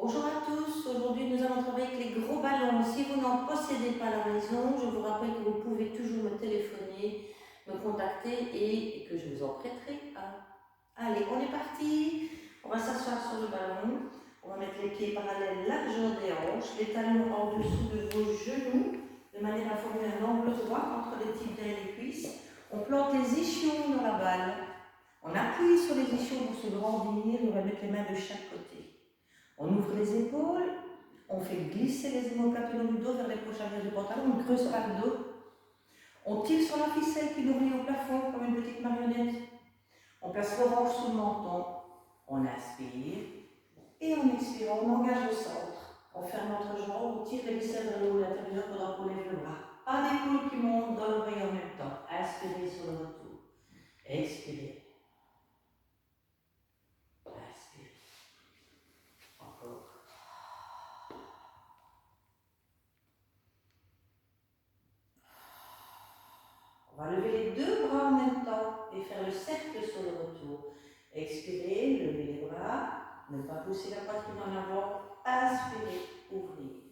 Bonjour à tous, aujourd'hui nous allons travailler avec les gros ballons. Si vous n'en possédez pas à la maison, je vous rappelle que vous pouvez toujours me téléphoner, me contacter et que je vous en prêterai un. Allez, on est parti. On va s'asseoir sur le ballon. On va mettre les pieds parallèles largeur des hanches, les talons en dessous de vos genoux, de manière à former un angle droit entre les tibias et les cuisses. On plante les ischions dans la balle. On appuie sur les ischions pour se grandir. On va mettre les mains de chaque côté. On ouvre les épaules, on fait glisser les omoplates le long du dos vers les poches arrière du pantalon, on ne creuse pas le dos. On tire sur la ficelle qui nous relie au plafond comme une petite marionnette. On place l'orange sous le menton, on inspire et on expire, on engage le centre. On ferme notre jambe, on tire les viscères vers le haut à l'intérieur pendant qu'on lève le bras. Pas d'épaule qui monte dans l'oreille en même temps. Inspirez sur le retour. Expirez. Inspirez. Encore. On va lever les deux bras en même temps et faire le cercle sur le retour. Expirez, levez les bras, ne pas pousser la poitrine en avant. Inspirez, ouvrez.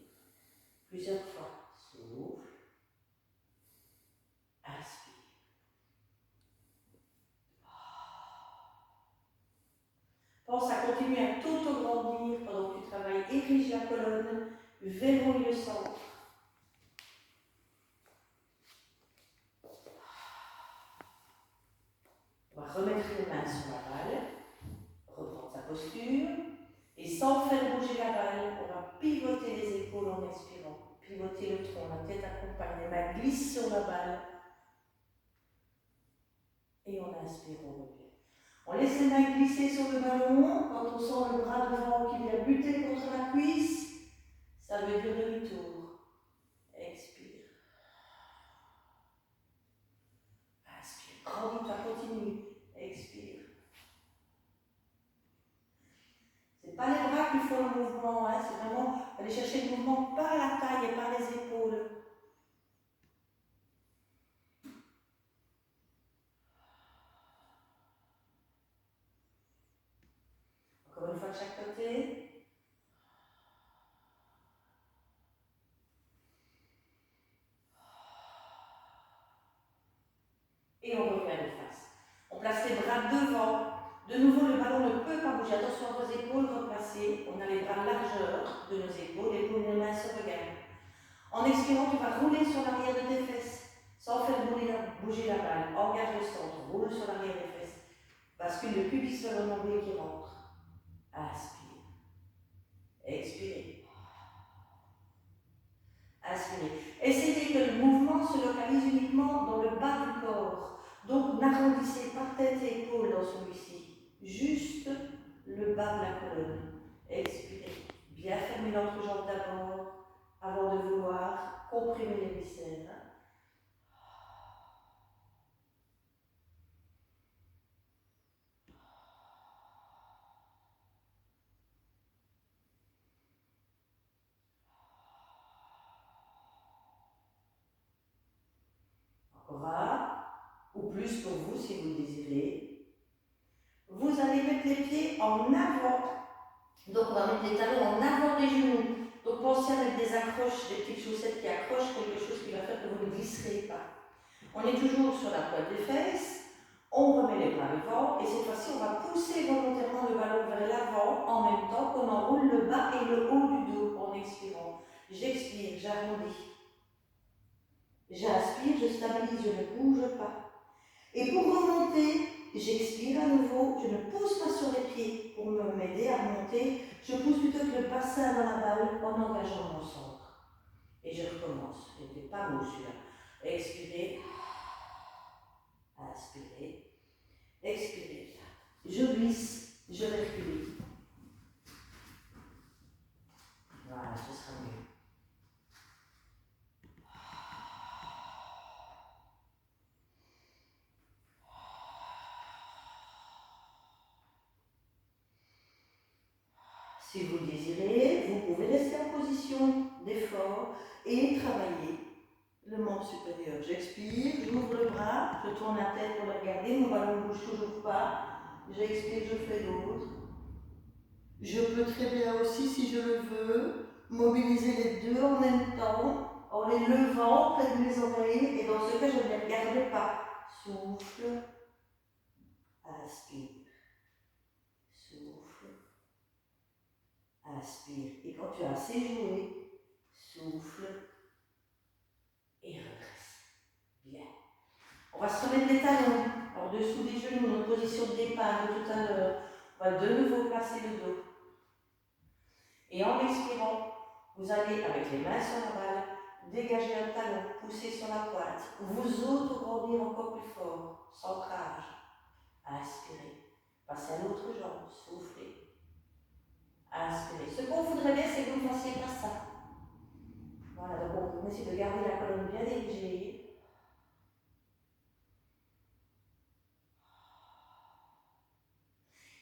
Plusieurs fois. Souffle. Inspire. Pense à continuer à t'auto-grandir pendant que tu travailles. Érige la colonne, verrouille le centre. On va remettre les mains sur la balle, reprendre sa posture, et sans faire bouger la balle, on va pivoter les épaules en expirant, pivoter le tronc, la tête accompagne, les mains glissent sur la balle, et on inspire, on revient. On laisse les mains glisser sur le ballon, quand on sent le bras devant qui vient buter contre la cuisse, ça veut dire demi-tour. Expire. Inspire, grandis-toi, continue, expire. Ce n'est pas les bras qui font le mouvement, hein, c'est vraiment aller chercher le mouvement par la taille et par les épaules. Encore une fois de chaque côté. Et on revient de face. On place les bras devant. De nouveau, le ballon ne peut pas bouger. Attention à vos épaules replacées. On a les bras largeur de nos épaules. Les paumes et les mains se regardent. En expirant, tu vas rouler sur l'arrière de tes fesses sans faire bouger la balle. Engage le centre. Roule sur l'arrière des fesses. Bascule le pubis vers le nombril qui rentre. Inspire. Expirez. Inspirez. Essayez que le mouvement se localise uniquement dans le bas du corps. Donc n'arrondissez pas tête et épaules dans celui-ci. Juste le bas de la colonne. Expirez. Bien fermer l'entrejambe d'abord, avant de vouloir comprimer les viscères. Encore un, ou plus pour vous si vous le désirez. Vous allez mettre les pieds en avant. Donc on va mettre les talons en avant des genoux. Donc pensez avec des accroches, des petites chaussettes qui accrochent quelque chose qui va faire que vous ne glisserez pas. On est toujours sur la pointe des fesses. On remet les bras devant et cette fois-ci on va pousser volontairement le ballon vers l'avant en même temps qu'on enroule le bas et le haut du dos en expirant. J'expire, j'arrondis. J'inspire, je stabilise, je ne bouge pas. Et pour remonter, j'expire à nouveau, je ne pousse pas sur les pieds pour m'aider à remonter, je pousse plutôt que le bassin dans la balle en engageant mon centre. Et je recommence, je n'étais pas mou celui-là. Expirez, inspirez, expirez. Je glisse, je recule. Voilà, ce sera mieux. Si vous le désirez, vous pouvez rester en position d'effort et travailler le membre supérieur. J'expire, j'ouvre le bras, je tourne la tête pour le regarder, mon ballon ne bouge toujours pas. J'expire, je fais l'autre. Je peux très bien aussi, si je le veux, mobiliser les deux en même temps, en les levant près de mes oreilles, et dans ce cas, je ne les regarde pas. Souffle, inspire, souffle, inspire. Et quand tu as assez joué, souffle et redresse. Bien. On va se remettre les talons en dessous des genoux, notre position de départ de tout à l'heure. On va de nouveau placer le dos. Et en expirant, vous allez, avec les mains sur la balle, dégager un talon, pousser sur la pointe, vous auto-grandir encore plus fort, centrage. Inspirez. Passez à l'autre jambe, soufflez. Inspirez. Ce qu'on voudrait bien, c'est que vous ne fassiez pas ça. Voilà, donc on essaie de garder la colonne bien dirigée.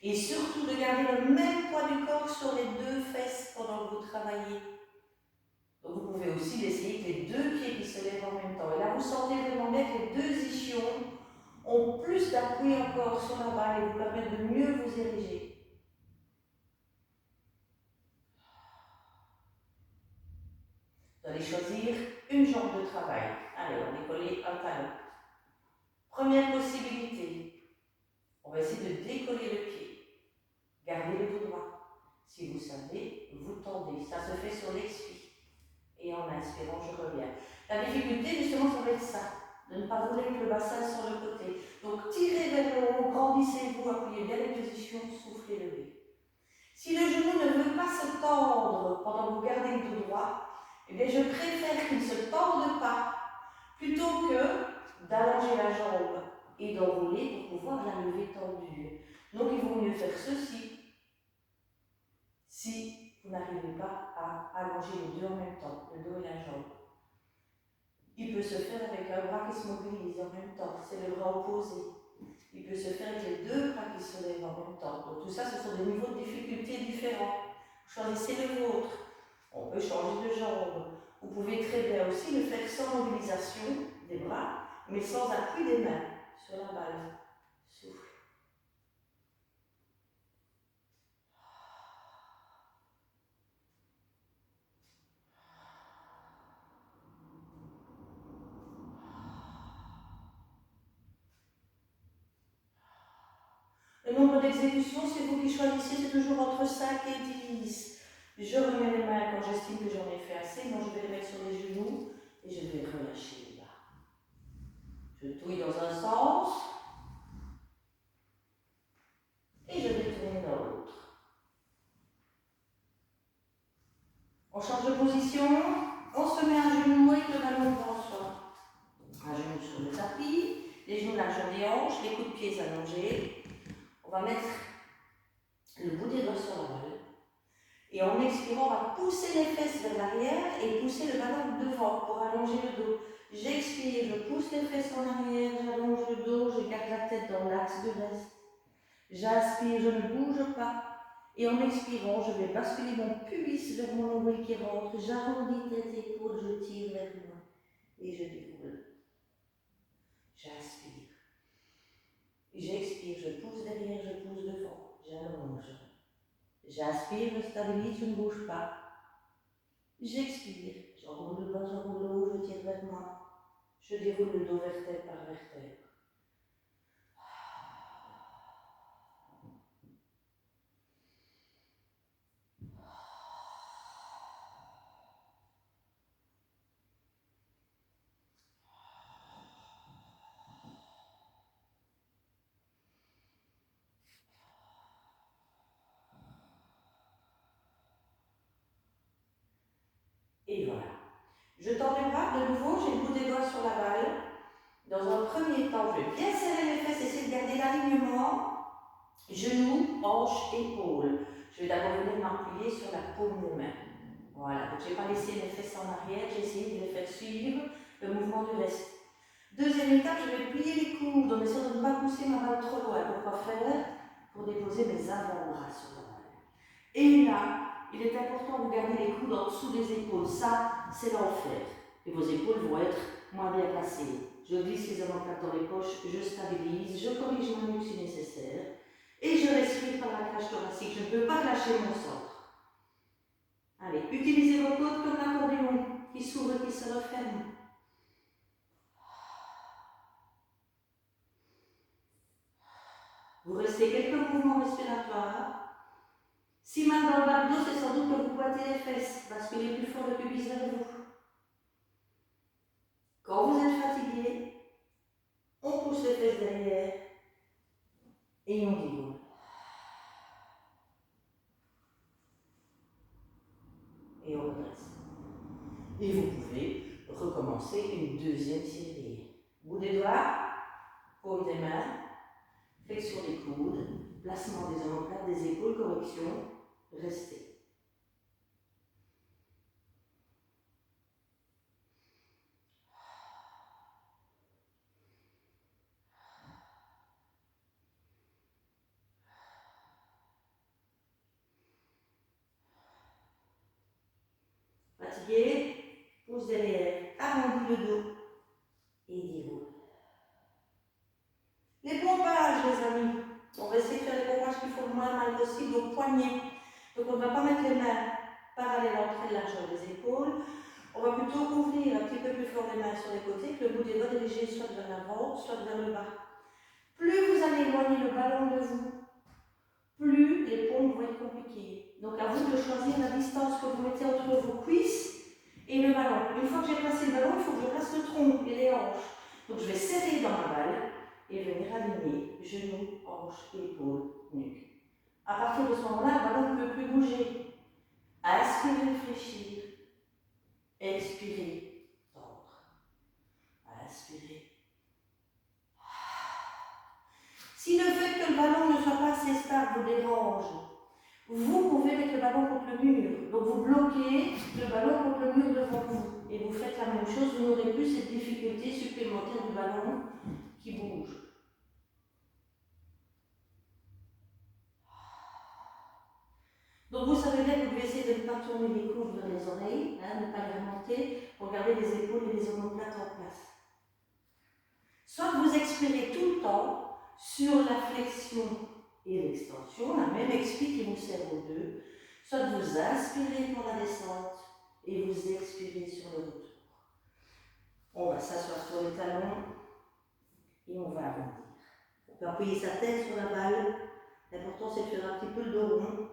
Et surtout de garder le même poids du corps sur les deux fesses pendant que vous travaillez. Donc vous pouvez aussi essayer avec les deux pieds qui se lèvent en même temps. Et là, vous sentez vraiment bien que les deux ischions ont plus d'appui encore sur la balle et vous permettent de mieux vous ériger. Vous allez choisir une jambe de travail. Allez, on va décoller un talon. Première possibilité, on va essayer de décoller le pied. Gardez le dos droit. Si vous savez, vous tendez. Ça se fait sur l'expire. Et en inspirant, je reviens. La difficulté, justement, ça va être ça. De ne pas rouler avec le bassin sur le côté. Donc, tirez vers le haut, grandissez-vous, appuyez bien les positions, soufflez, levez. Si le genou ne veut pas se tendre pendant que vous gardez le dos droit, eh bien, je préfère qu'il ne se tende pas plutôt que d'allonger la jambe et d'enrouler pour pouvoir la lever tendue. Donc, il vaut mieux faire ceci si vous n'arrivez pas à allonger les deux en même temps, le dos et la jambe. Il peut se faire avec un bras qui se mobilise en même temps, c'est le bras opposé. Il peut se faire avec les deux bras qui se lèvent en même temps. Donc tout ça, ce sont des niveaux de difficulté différents. Vous choisissez le vôtre. On peut changer de jambe. Vous pouvez très bien aussi le faire sans mobilisation des bras, mais sans appui des mains sur la balle. Souffle. Le nombre d'exécutions, c'est vous qui choisissez, c'est toujours entre 5 et 10. Je remets les mains quand j'estime que j'en ai fait assez. Moi, je vais les mettre sur les genoux et je vais relâcher les bras. Je touille dans un sens et je vais tourner dans l'autre. On change de position, on se met à genoux avec le ballon devant soi. Un genou sur le tapis, les genoux largeur des hanches, les coups de pieds allongés. On va mettre le bout des doigts sur la balle. Et en expirant, on va pousser les fesses vers l'arrière et pousser le ballon devant pour allonger le dos. J'expire, je pousse les fesses en arrière, j'allonge le dos, je garde la tête dans l'axe de reste. J'inspire, je ne bouge pas. Et en expirant, je vais basculer mon pubis vers mon nombril qui rentre. J'arrondis les épaules, je tire vers moi et je déroule. J'inspire. J'expire, je pousse derrière, je pousse devant. J'allonge. J'inspire, je stabilise, je ne bouge pas. J'expire, j'enroule le bas, j'enroule le haut, je tire vers moi. Je déroule le dos vertèbre par vertèbre. Et voilà. Je tends les bras, de nouveau, j'ai le bout des doigts sur la balle. Dans un premier temps, je vais bien serrer les fesses, essayer de garder l'alignement. Genoux, hanches, épaules. Je vais d'abord venir m'appuyer sur la paume des mains. Voilà, donc je n'ai pas laissé mes fesses en arrière, j'ai essayé de les faire suivre le mouvement du reste. Deuxième étape, je vais plier les coudes en essayant de ne pas pousser ma balle trop loin. Pourquoi faire? Pour déposer mes avant-bras sur la balle. Et là, il est important de garder les coudes en dessous des épaules. Ça, c'est l'enfer. Et vos épaules vont être moins bien placées. Je glisse les omoplates dans les poches, je stabilise, je corrige ma nuque si nécessaire. Et je respire par la cage thoracique. Je ne peux pas lâcher mon centre. Allez, utilisez vos côtes comme l'accordéon qui s'ouvre et qui se referme. Vous restez quelques mouvements respiratoires. Si main dans le bas du dos, c'est sans doute que vous pointez les fesses. Basculez plus fort le pubis vers vous. Quand vous êtes fatigué, on pousse les fesses derrière et on déroule. Et on redresse. Et vous pouvez recommencer une deuxième série. Bout des doigts, paume des mains, flexion des coudes, placement des omoplates, des épaules, correction, restez. Fatigué, pousse derrière, arrondis le dos et déroule. Les pompages, les amis. On va essayer de faire les pompages qui font le moins mal possible aux poignets. Donc on ne va pas mettre les mains parallèles entre les largeurs des épaules. On va plutôt ouvrir un petit peu plus fort les mains sur les côtés, que le bout des doigts dirigé soit vers l'avant, soit vers le bas. Plus vous allez éloigner le ballon de vous, plus les pompes vont être compliquées. Donc à vous de choisir la distance que vous mettez entre vos cuisses et le ballon. Une fois que j'ai placé le ballon, il faut que je place le tronc et les hanches. Donc je vais serrer dans ma balle et venir aligner genoux, hanches, épaules, nuque. À partir de ce moment-là, le ballon ne peut plus bouger. Inspirez, fléchir. Expirez, tendre. Inspirez. Si le fait que le ballon ne soit pas assez stable vous dérange, vous pouvez mettre le ballon contre le mur. Donc vous bloquez le ballon contre le mur devant vous. Et vous faites la même chose, vous n'aurez plus cette difficulté supplémentaire du ballon qui bouge. Donc vous savez bien que vous devez essayer de ne pas tourner les coudes vers les oreilles, ne pas les remonter, pour garder les épaules et les omoplates en place. Soit vous expirez tout le temps sur la flexion et l'extension, la même expire qui vous sert aux deux, soit vous inspirez pour la descente et vous expirez sur le retour. On va s'asseoir sur les talons et on va arrondir. On peut appuyer sa tête sur la balle. L'important c'est de faire un petit peu le dos rond.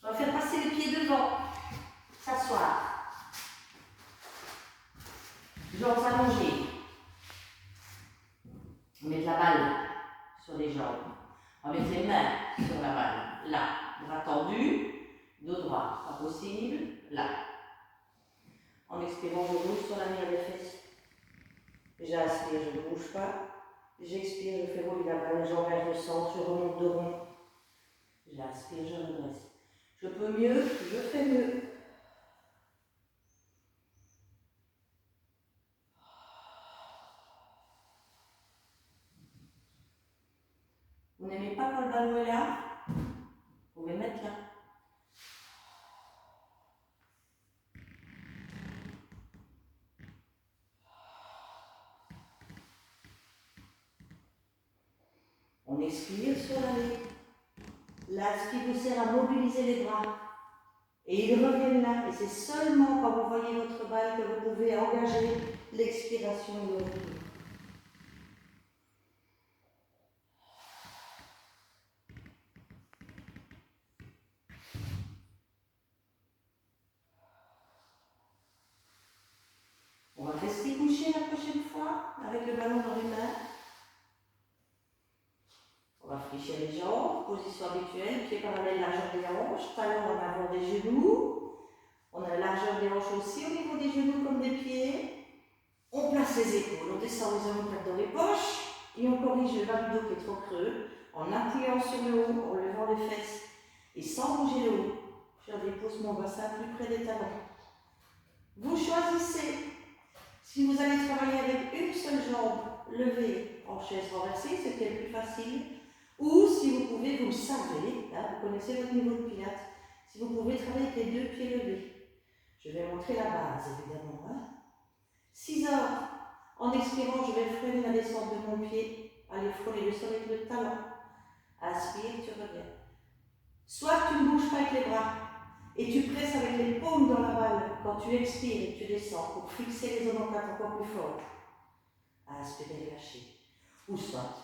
On va faire passer les pieds devant. S'asseoir. Jambes allongées. On met la balle sur les jambes. On va mettre les mains sur la balle. Là, bras tendu, dos droit. Pas possible. Là. En expirant, je bouge sur la mire des fesses. J'inspire, je ne bouge pas. J'expire, je fais rouler la balle. J'engage le centre, je remonte de rond. J'inspire, je redresse. Je peux mieux, je fais mieux. Vous n'aimez pas quand le ballon est là? Vous pouvez mettre là. On expire sur la nez. Là, ce qui vous sert à mobiliser les bras. Et ils reviennent là. Et c'est seulement quand vous voyez votre balle que vous pouvez engager l'expiration et le retour. On va rester couché la prochaine fois avec le ballon dans les mains. On va fléchir les jambes, position habituelle, pieds parallèles, largeur des hanches, talons en avant des genoux. On a la largeur des hanches aussi au niveau des genoux comme des pieds. On place les épaules, on descend les omoplates dans les poches et on corrige le bas du dos qui est trop creux en appuyant sur le haut, en levant les fesses et sans bouger le haut. Je dépose mon bassin plus près des talons. Vous choisissez. Si vous allez travailler avec une seule jambe levée en chaise renversée, c'est le plus facile. Ou si vous pouvez, vous le savez, là, vous connaissez votre niveau de pilates, si vous pouvez travailler avec les deux pieds levés. Je vais montrer la base évidemment. 6 heures. En expirant, je vais freiner la descente de mon pied, aller frôler le sol avec le talon. Inspire, tu reviens. Soit tu ne bouges pas avec les bras et tu presses avec les paumes dans la balle quand tu expires et que tu descends pour fixer les omoplates encore plus fort. Inspire et lâcher. Ou soit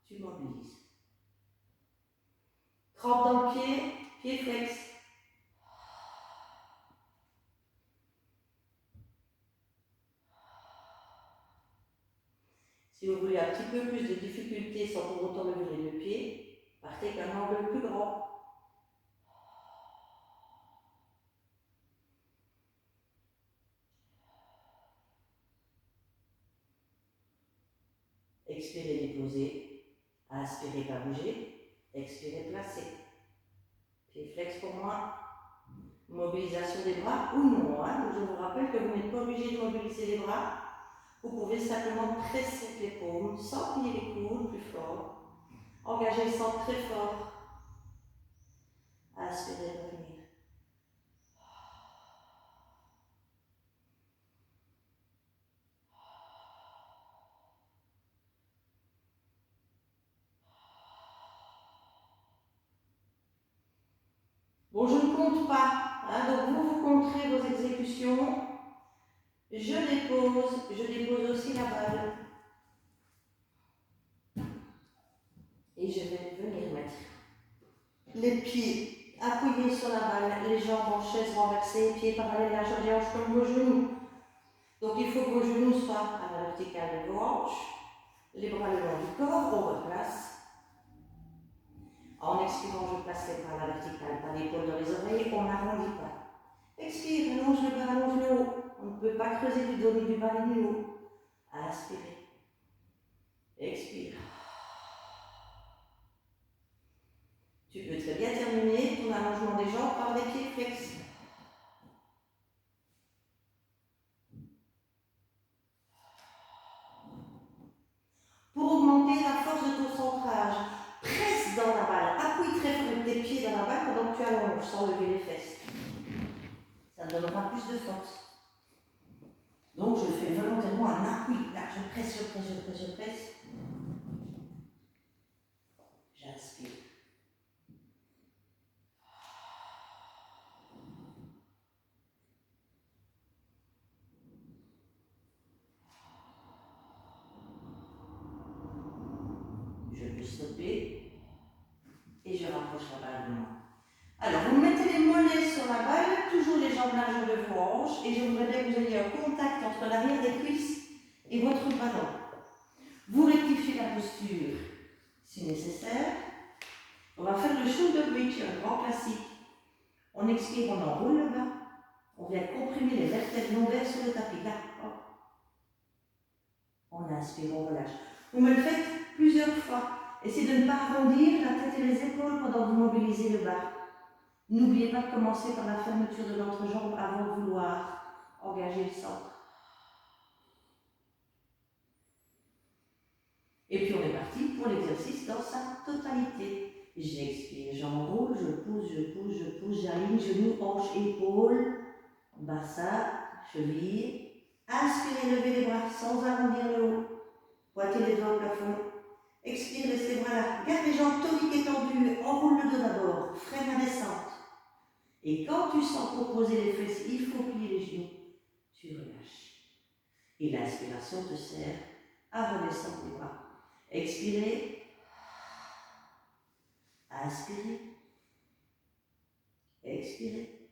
tu mobilises. Trempe dans le pied, pied flex. Si vous voulez un petit peu plus de difficulté sans pour autant lever les deux pieds, partez avec un angle plus grand. Expirez, déposer. Inspirez, pas bouger. Expirez, placer. Pied flex pour moi. Mobilisation des bras ou non. Donc je vous rappelle que vous n'êtes pas obligé de mobiliser les bras. Vous pouvez simplement presser avec les paumes sans plier les coudes plus fort. Engagez le centre très fort. Inspirez, revenir. Bon, je ne compte pas, donc vous compterez vos exécutions. Je dépose aussi la balle. Et je vais venir mettre les pieds appuyés sur la balle, les jambes en chaise renversée, pieds parallèles à la hanche comme vos genoux. Donc il faut que vos genoux soient à la verticale de vos hanches, les bras le long du corps, on replace. En expirant, je place les bras à la verticale, pas l'épaule dans les oreilles, on n'arrondit pas. Expire, allonge le bas, allonge le haut. On ne peut pas creuser du dos ni du bas ni du haut. Inspirez. Expire. Tu peux très bien terminer ton allongement des jambes par des pieds flex. Pour augmenter la force de ton centrage, presse dans la balle. Appuie très fort avec tes pieds dans la balle pendant que tu allonges sans lever les fesses. Ça donnera plus de force. Donc je fais volontairement un appui. Là, je presse, je presse, je presse, je presse. J'inspire. Je peux stopper et je rapproche la balle de moi. Alors, vous mettez les mollets sur la balle, toujours les jambes larges de vos hanches, et je voudrais bien que vous ayez un contact entre l'arrière des cuisses et votre ballon. Vous rectifiez la posture si nécessaire. On va faire le shoulder bridge, un grand classique. On expire, on enroule le bas. On vient comprimer les vertèbres lombaires sur le tapis. Là, hop. On inspire, on relâche. Vous me le faites plusieurs fois. Essayez de ne pas arrondir la tête et les épaules pendant que vous mobilisez le bas. N'oubliez pas de commencer par la fermeture de l'entrejambe avant de vouloir engager le centre. Et puis on est parti pour l'exercice dans sa totalité. J'expire, j'enroule, je pousse, je pousse, je pousse, j'aligne genoux, hanches, épaules, bassin, cheville. Inspirez, levez les bras sans arrondir le haut. Pointez les doigts au plafond. Expire, laisse les bras là. Garde les jambes toniques et tendues. Enroule le dos d'abord. Freine la descente. Et quand tu sens pour poser les fesses, il faut plier les genoux. Tu relâches. Et l'inspiration te sert à redescendre les bras. Expirez. Inspirez. Expirez.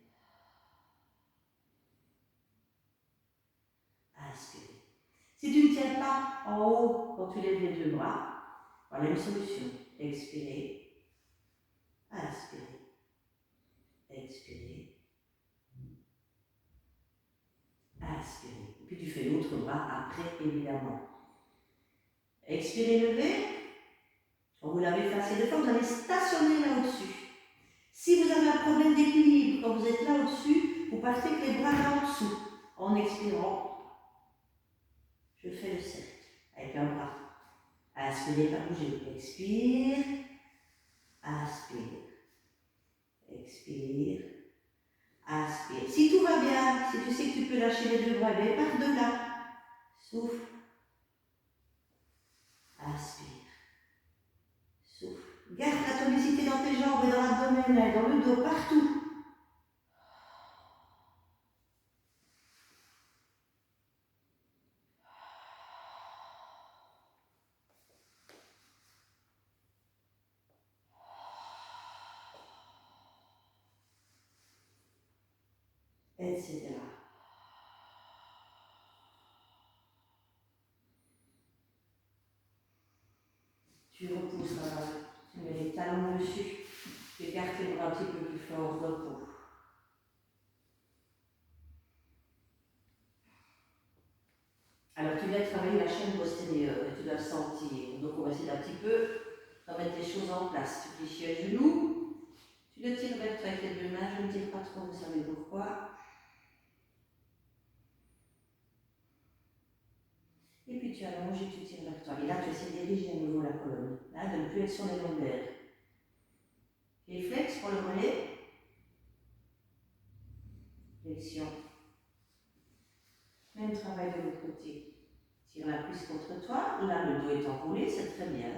Inspirez. Si tu ne tiens pas en haut quand tu lèves les deux bras, voilà une solution. Expirez. Inspirez. Expirez. Inspirez. Et puis tu fais l'autre bras après, évidemment. Expirez, levez. Quand vous l'avez fait assez de fois, vous allez stationner là au-dessus. Si vous avez un problème d'équilibre, quand vous êtes là au-dessus, vous partez avec les bras là en dessous. En expirant, je fais le cercle avec un bras. Inspirez, pas bouger. Expire. Inspire. Expire. Inspire. Si tout va bien, si tu sais que tu peux lâcher les deux bras, bien, pars de là. Souffle. Aspire. Souffle. Garde la tonicité dans tes jambes et dans l'abdomen, dans le dos, partout. Etc. Tu repousses la balle, tu mets les talons dessus, tu écartes les bras un petit peu plus fort, repos. Alors tu dois travailler la chaîne postérieure et tu dois le sentir. Donc on va essayer d'un petit peu remettre les choses en place. Tu fléchis à genoux, tu le tires vers toi avec les deux mains, je ne tire pas trop, vous savez pourquoi. Et puis tu allonges et tu tires vers toi. Et là, tu essaies de diriger à nouveau la colonne. Là, de ne plus être sur les longueurs. Et flex pour le mollet. Flexion. Même travail de l'autre côté. Tire la cuisse contre toi. Là, le dos est enroulé, c'est très bien.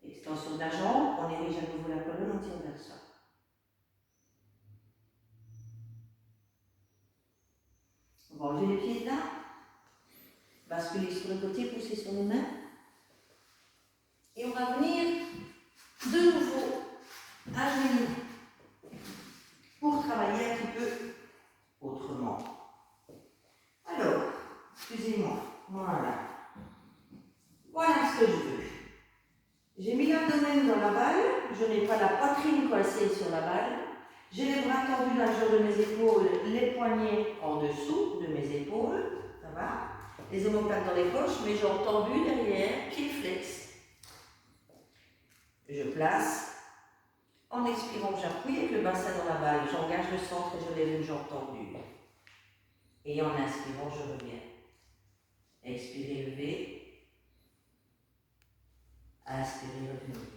Extension de la jambe. On érige à nouveau la colonne, on tire vers soi. On va enlever les pieds de là. Basculer sur le côté, pousser sur les mains. Et on va venir de nouveau à genoux pour travailler un petit peu autrement. Alors, excusez-moi, voilà. Voilà ce que je veux. J'ai mis l'abdomen dans la balle, je n'ai pas la poitrine coincée sur la balle. J'ai les bras tendus largeur de mes épaules, les poignets en dessous de mes épaules, ça va. Les omoplates dans les poches, mes jambes tendues derrière, pieds flex. Je place. En expirant, j'appuie avec le bassin dans la balle, j'engage le centre et je lève une jambe tendue. Et en inspirant, je reviens. Expirez, levez. Inspirez, revenez.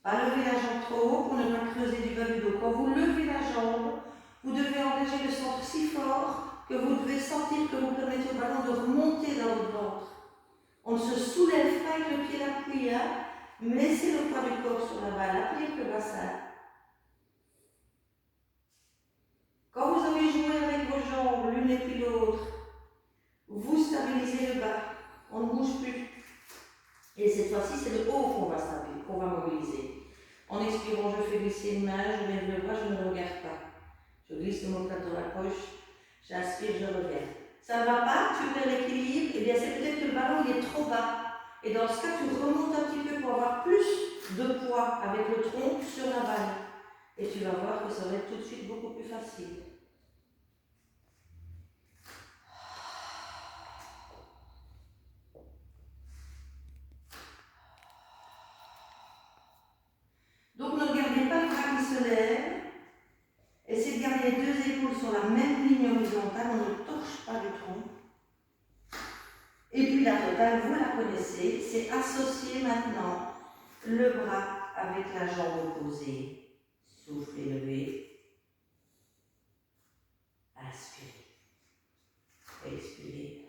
Pas lever la jambe trop haut pour ne pas creuser du bas du dos. Quand vous levez la jambe, vous devez engager le centre si fort que vous devez sentir que vous permettez au ballon de remonter dans votre ventre. On ne se soulève pas avec le pied appuyé, mais laissez le poids du corps sur la balle, appuyez avec le bassin. Quand vous avez joué avec vos jambes, l'une et puis l'autre, vous stabilisez le bas, on ne bouge plus. Et cette fois-ci, c'est le haut qu'on va stabiliser, qu'on va mobiliser. En expirant, je fais glisser une main, je lève le bras, je ne regarde pas. Je glisse mon plat dans la poche, j'aspire, je reviens. Ça ne va pas, tu perds l'équilibre, et bien c'est peut-être que le ballon il est trop bas. Et dans ce cas, tu remontes un petit peu pour avoir plus de poids avec le tronc sur la balle. Et tu vas voir que ça va être tout de suite beaucoup plus facile. Donc ne regardez pas le bras qui se lève. Essayez de garder les deux épaules sur la même ligne horizontale, on ne torche pas du tronc. Et puis la totale, vous la connaissez, c'est associer maintenant le bras avec la jambe opposée. Soufflez, levez. Inspirez. Expirez.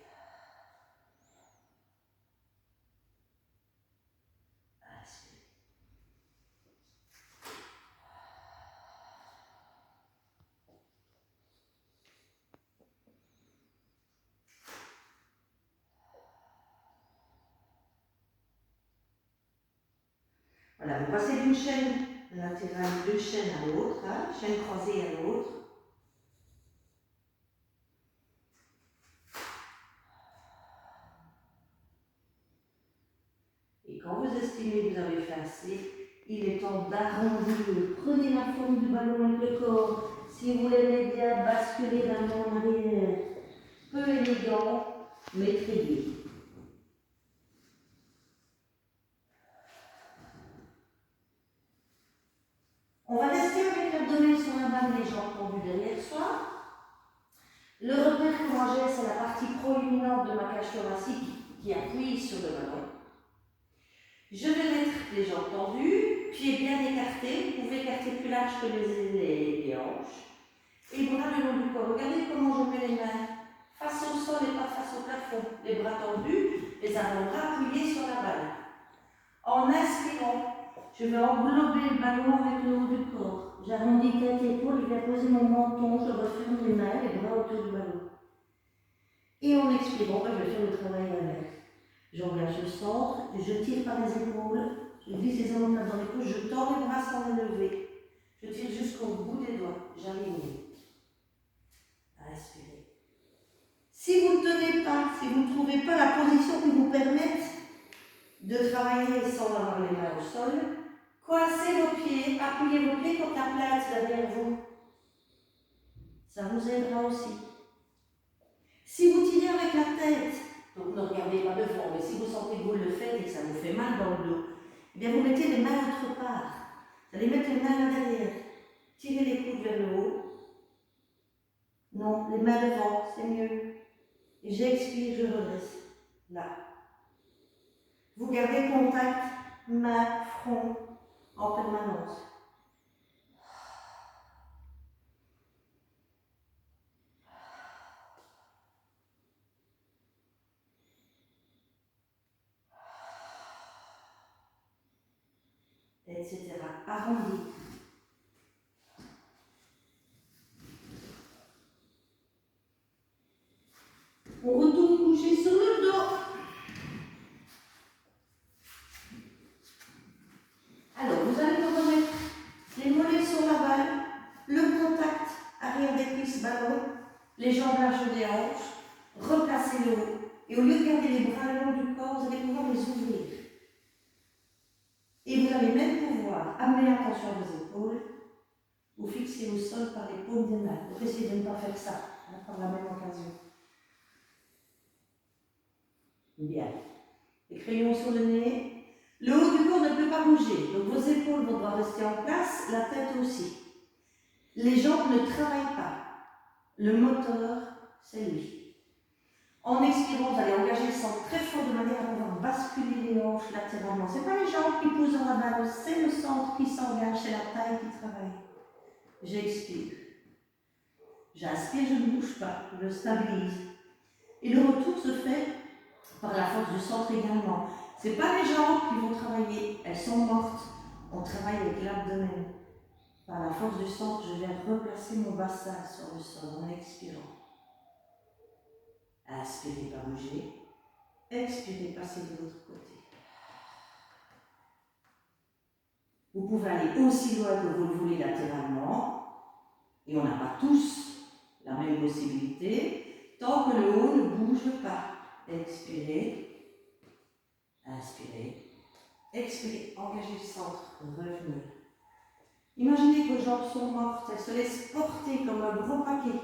Inspirez. Voilà, vous passez d'une chaîne latérale, d'une chaîne à l'autre, hein, chaîne croisée à l'autre. Et quand vous estimez que vous avez fait assez, il est temps d'arrondir. Prenez la forme du ballon avec le corps. Si vous l'aimez bien, basculez d'un main en arrière. Peu élégant, mais très gai. On va rester avec l'abdomen sur la balle, les jambes tendues derrière soi. Le repère que moi j'ai, c'est la partie proéminente de ma cage thoracique qui appuie sur le ballon. Je vais mettre les jambes tendues, pieds bien écartés. Vous pouvez écarter plus large que les hanches. Et bras le long du corps. Regardez comment je mets les mains. Face au sol et pas face au plafond. Les bras tendus, les avant-bras appuyés sur la balle. En inspirant, je vais englober le ballon avec le haut du corps. J'arrondis tête et épaules, je vais poser mon menton, je referme les mains, les bras autour du ballon. Et en expirant, je vais faire le travail inverse. J'engage le centre, je tire par les épaules, je glisse les omoplates dans les coudes, je tends les bras sans les lever. Je tire jusqu'au bout des doigts, j'aligne. Inspirez. Si vous ne tenez pas, si vous ne trouvez pas la position qui vous permette de travailler sans avoir les mains au sol, coincez vos pieds, appuyez vos pieds contre la plate derrière vous. Ça vous aidera aussi. Si vous tirez avec la tête, donc ne regardez pas devant, mais si vous sentez que vous le faites et que ça vous fait mal dans le dos, eh bien vous mettez les mains autre part. Vous allez mettre les mains là derrière. Tirez les coudes vers le haut. Non, les mains devant, c'est mieux. Et j'expire, je redresse. Là. Vous gardez contact, main, front, en permanence. Etc. Arrondi. On retourne coucher sur le dos. Alors, vous allez vous remettre les mollets sur la balle, le contact arrière des cuisses ballon, les jambes larges des hanches, replacez le haut. Et au lieu de garder les bras le long du corps, vous allez pouvoir les ouvrir. Et vous allez même pouvoir amener l'attention à vos épaules, vous fixer au sol par les paumes des mains. Donc essayez de ne pas faire ça par la même occasion. Bien. Les crayons sur le nez. Le haut du corps ne peut pas bouger. Donc vos épaules vont devoir rester en place, la tête aussi. Les jambes ne travaillent pas. Le moteur, c'est lui. En expirant, vous allez engager le centre très fort de manière à pouvoir basculer les hanches latéralement. Ce n'est pas les jambes qui poussent dans la balle, c'est le centre qui s'engage, c'est la taille qui travaille. J'expire. J'inspire, je ne bouge pas, je stabilise. Et le retour se fait par la force du centre également. Ce n'est pas les jambes qui vont travailler, elles sont mortes. On travaille avec l'abdomen. Par la force du centre, je vais replacer mon bassin sur le sol en expirant. Inspirez, pas bouger. Expirez, passez de l'autre côté. Vous pouvez aller aussi loin que vous le voulez latéralement. Et on n'a pas tous la même possibilité. Tant que le haut ne bouge pas. Expirez. Inspirez. Expirez. Engagez le centre. Revenez. Imaginez que vos jambes sont mortes. Elles se laissent porter comme un gros paquet.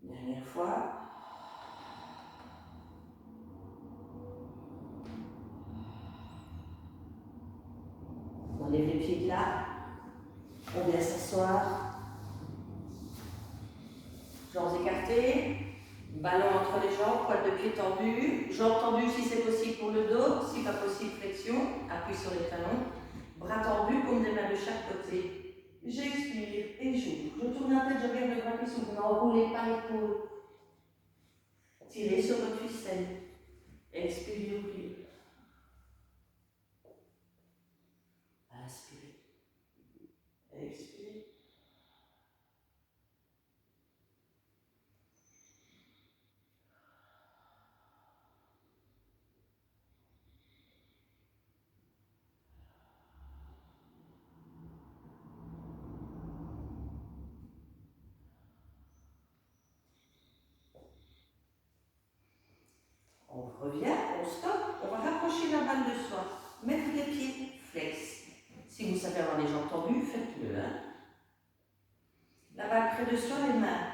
Dernière fois. On lève les pieds de là. On vient s'asseoir. Jambes écartées. Ballon entre les jambes, pointe de pied tendue. Jambes tendues si c'est possible pour le dos. Si pas possible, flexion. Appui sur les talons. Bras tendus, paumes des mains de chaque côté. J'expire et j'ouvre. Je tourne la tête, je regarde le bras qui s'ouvre. N'enroulez pas l'épaule. Tirez sur votre ficelle. Expirez, oubliez. Inspirez. Expirez. On revient, on stoppe, on va rapprocher la balle de soi. Mettre les pieds flex. Si vous savez avoir les jambes tendues, faites-le. Hein. La balle près de soi, les mains.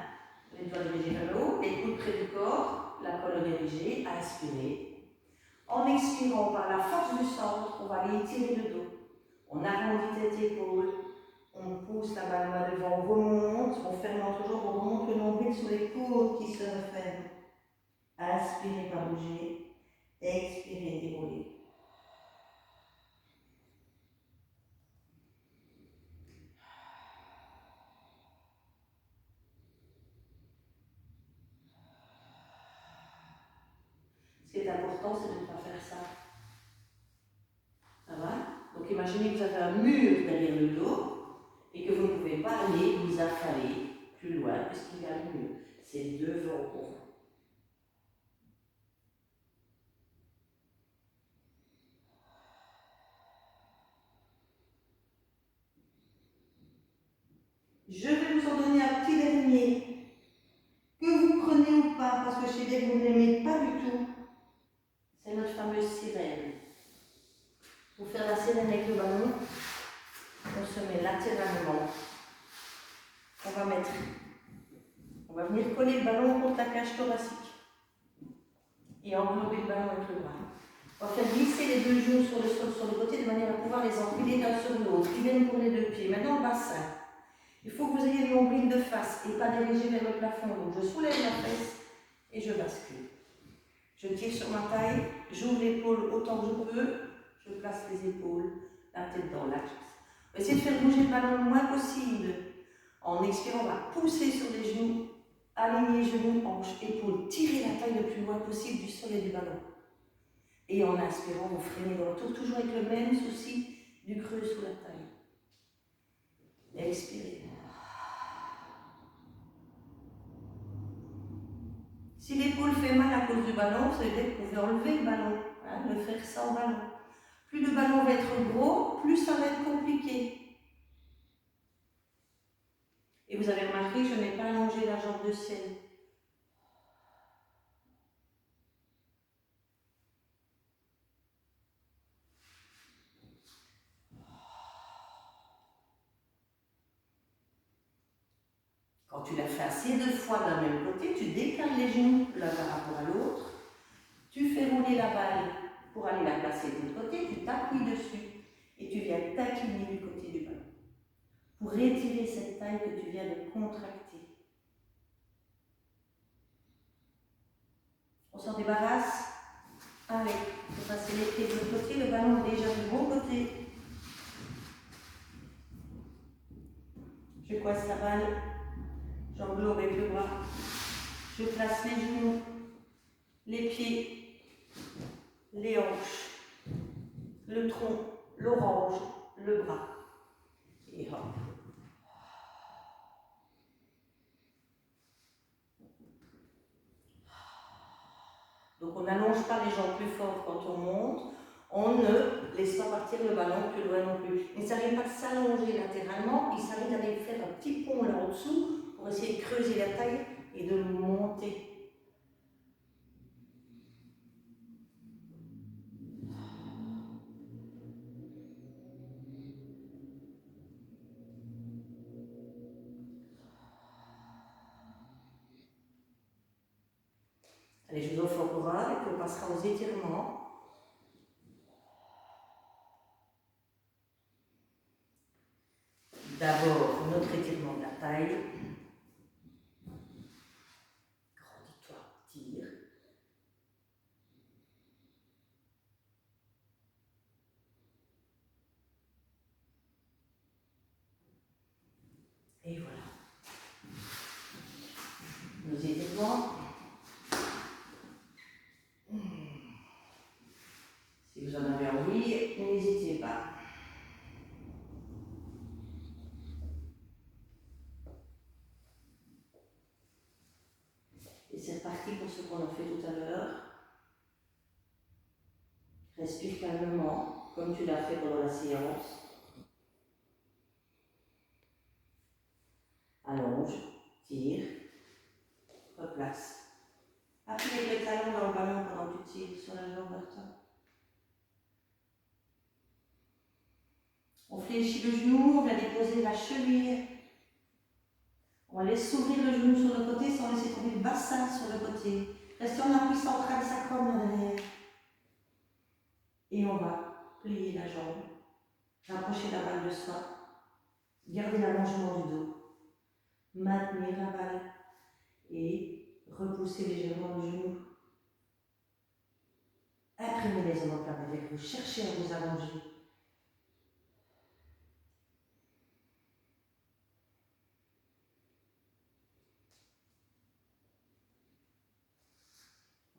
Les doigts dirigés vers le haut, les coudes près du corps, la colonne érigée, inspirez. En expirant par la force du centre, on va aller étirer le dos. On arrondit tête et épaules, on On pousse la balle vers devant, on remonte, on ferme notre jambe, on remonte le nombril sur les côtes qui se referment. Inspirez, pas bouger. Expirez, déroulez. Ce qui est important, c'est de ne pas faire ça. Ça va? Donc imaginez que vous avez un mur derrière le dos et que vous ne pouvez pas aller vous affaler plus loin puisqu'il y a le mur. C'est devant pour vous. Je vais vous en donner un petit dernier, que vous prenez ou pas, parce que chez les vous ne l'aimez pas du tout. C'est notre fameuse sirène. Pour faire la sirène avec le ballon, on se met latéralement. On va venir coller le ballon contre la cage thoracique et englober le ballon avec le bras. On va faire glisser les deux genoux sur le sol, sur le côté, de manière à pouvoir les empiler l'un sur l'autre. Idem pour les deux pieds. Maintenant, le bassin. Il faut que vous ayez le nombril de face et pas dirigé vers le plafond. Donc je soulève la fesse et je bascule. Je tire sur ma taille, j'ouvre l'épaule autant que je peux, je place les épaules, la tête dans l'axe. On va essayer de faire bouger le ballon le moins possible. En expirant, on va pousser sur les genoux, aligner genoux, hanches, épaules, tirer la taille le plus loin possible du sol et du ballon. Et en inspirant, vous freinez le retour, toujours avec le même souci du creux sous la taille. Expirez. Si l'épaule fait mal à cause du ballon, ça veut dire que vous pouvez enlever le ballon, le faire sans ballon. Plus le ballon va être gros, plus ça va être compliqué. Et vous avez remarqué que je n'ai pas allongé la jambe de ciel. Quand tu l'as fait assez de fois d'un même côté, tu décales les genoux l'un par rapport à l'autre. Tu fais rouler la balle pour aller la placer de l'autre côté, tu t'appuies dessus et tu viens t'incliner du côté du ballon pour étirer cette taille que tu viens de contracter. On s'en débarrasse avec, vous passez les pieds de l'autre côté, le ballon est déjà du bon côté. Je coince la balle, j'englobe avec le bras, je place les genoux, les pieds, les hanches, le tronc, l'orange, le bras. Et hop. Donc on n'allonge pas les jambes plus fort quand on monte, on ne laisse pas partir le ballon plus loin non plus. Il ne s'agit pas de s'allonger latéralement, il s'agit d'aller faire un petit pont là en dessous pour essayer de creuser la taille et de monter. Allez, je vous offre au bras et puis on passera aux étirements. D'abord, notre étirement de la taille. Grandis-toi, tire. Et voilà. Nos étirements. Si vous en avez envie, n'hésitez pas. Et c'est reparti pour ce qu'on a fait tout à l'heure. Respire calmement, comme tu l'as fait pendant la séance. Allonge, tire, replace. Appuie avec le talon dans le ballon pendant que tu tires sur la jambe vers toi. On fléchit le genou, on va déposer la cheville. On va laisser s'ouvrir le genou sur le côté sans laisser tomber le bassin sur le côté. Restez en appui central sacrum derrière. Et on va plier la jambe, rapprocher la balle de soi. Gardez l'allongement du dos. Maintenir la balle et repousser légèrement le genou. Imprimez les omoplates avec vous. Cherchez à vous allonger.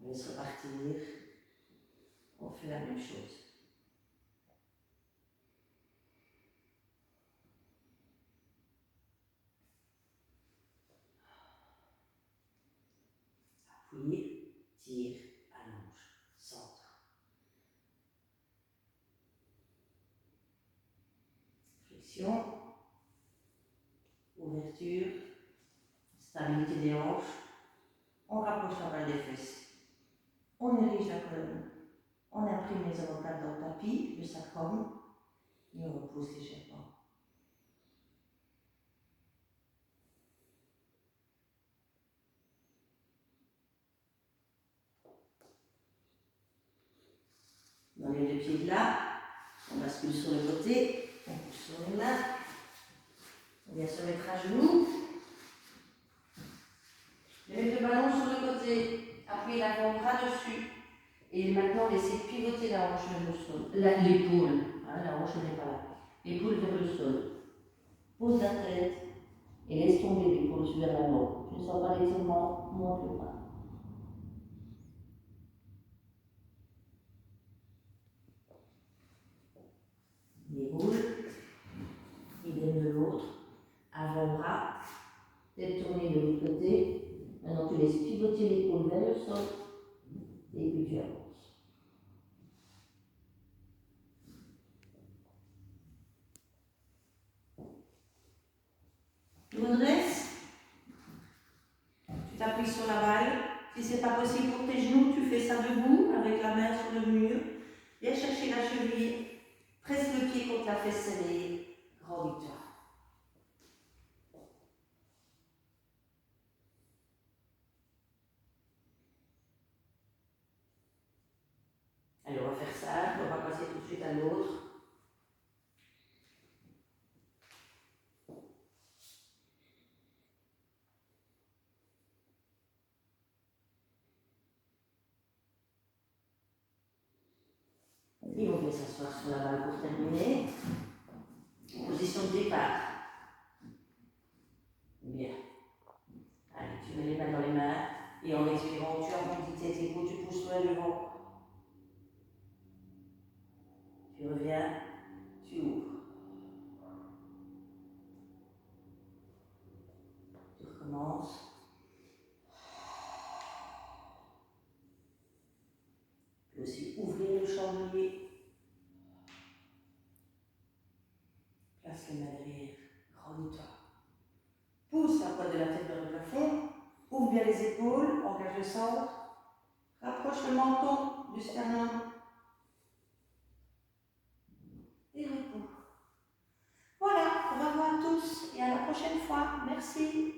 On laisse repartir. On fait la même chose. Appuyez, tire, allonge, centre. Flexion, ouverture, stabilité des hanches. On rapproche la balle des fesses. On érige la colonne. On imprime les omoplates dans le tapis, le sacrum, et on repose légèrement. On enlève les pieds de là, on bascule sur le côté, on pousse sur les mains, on vient se mettre à genoux. Levez le ballon sur le côté, appuyez l'avant-bras dessus. Et maintenant, laissez pivoter la hanche vers le sol. L'épaule, hein, la hanche n'est pas là. L'épaule vers le sol. Pose la tête et laisse tomber l'épaule vers l'avant. Tu ne sens pas l'étirement, monte le bras. L'épaule, idem de l'autre. Avant-bras, tête tournée de l'autre côté. Maintenant, tu laisses pivoter l'épaule vers le sol et puis tu avances. Tu redresses. Tu t'appuies sur la balle. Si ce n'est pas possible pour tes genoux, tu fais ça debout avec la main sur le mur. Viens chercher la cheville. Presse le pied contre la fesse serrée. Grand victoire. Allez, on va faire ça. On va passer tout de suite à l'autre. Et on vient s'asseoir sur la balle pour terminer. Position de départ. Bien. Allez, tu mets les mains dans les mains. Et en expirant, tu arrondis tes épaules, tu pousses loin devant. Tu reviens, tu ouvres. Tu recommences. Puis aussi ouvrir le chandelier. Place les mains derrière. Rends-toi. Pousse la pointe de la tête vers le plafond. Ouvre bien les épaules. Engage le centre. Rapproche le menton du sternum. Et repos. Voilà, bravo à tous et à la prochaine fois. Merci.